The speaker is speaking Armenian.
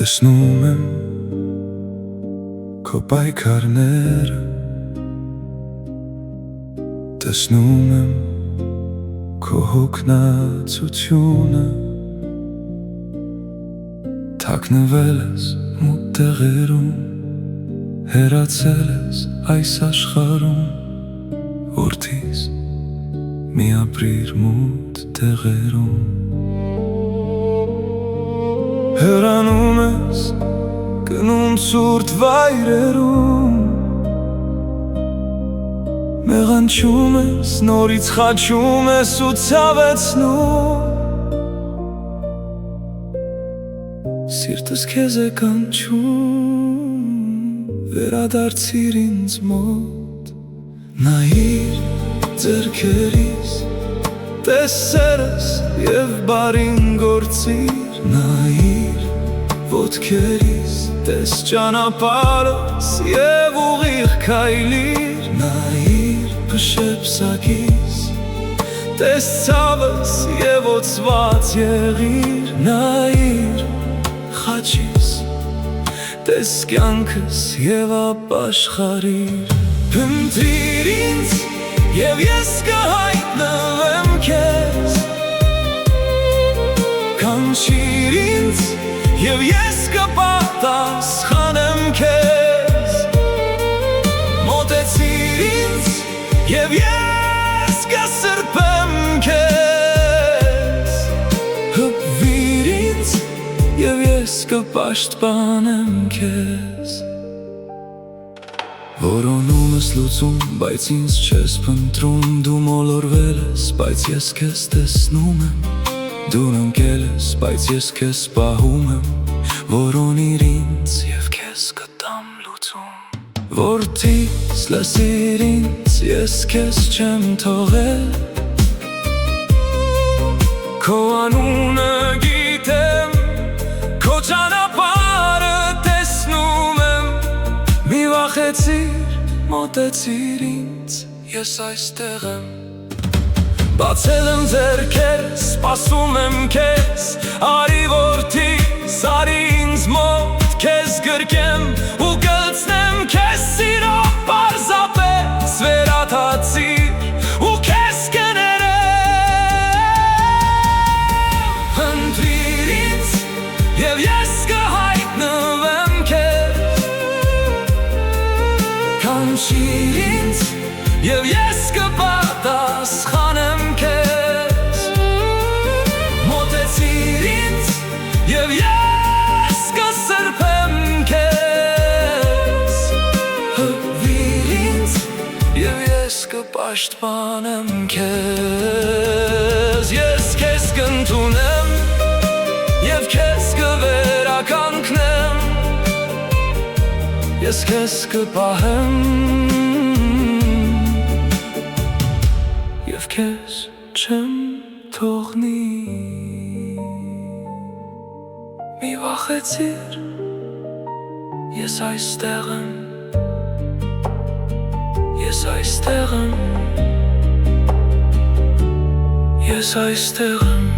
Տեսնում եմ քո պայքարները, տեսնում եմ քո հոգնածությունը, թաքնվել ես մութ տեղերում, հեռացել ես այս աշխարհում, որդիս մի ապրիր մութ տեղերում։ Հեռանում ես գնում ցուրտ վայրերում, մեղանչում ես, նորից խաչում ես ու ցավեցնում, սիրտս քեզ է կանչում, վերադարձիր ինձ մոտ, նայիր ձեռքերիս, տես սերս և բարին գործիր, նայիր ոտքերիս, տես ճանապարհս և ուղիղ քայլիր, նայիր փշեպսակիս, տես ցավս և օծված եղիր, նայիր խաչիս, տես կյանքս և ապաշխարիր, փնտրիր ինձ և ես կհայտնվեմ քեզ, կանչիր ինձ և ես կպատասխանեմ քեզ, մոտեցիր ինձ և ես կսրբեմ քեզ, հպվիր ինձ և ես կպաշտպանեմ քեզ։ Որոնում ես լուծում, բայց ինձ չես փնտրում, դու մոլորվել ես, բայց ես քեզ տեսնում եմ, դու ընկել ես, բայց ես քեզ պահում եմ, որոնիր ինձ և քեզ կտամ լուծում։ Որդիս լսիր ինձ, ես քեզ չեմ թողել, քո անունը գիտեմ, քո ճանապարհը տեսնում եմ, մի վախեցիր, մոտեցիր ինձ, ես այստեղ եմ, բացել եմ ձեռքերս, սպասում եմ քեզ, արի որդիս, արի ինձ մոտ, քեզ գրկեմ ու կլցնեմ քեզ սիրով, պարզապես վերադարձիր ու քեզ կներեմ, փնտրիր ինձ և ես կհայտնվեմ քեզ, կանչիր ինձ և ես կպատասխանեմ քեզ, մոտեցիր ինձ և ես կսրբեմ քեզ, հպվիր ինձ և ես կպաշտպանեմ քեզ, ես քեզ կընդունեմ և քեզ կվերականգնեմ, ես քեզ կպահեմ և քեզ չեմ թողնի, մի վախեցիր, ես այստեղ եմ, ես այստեղ եմ, ես այստեղ եմ։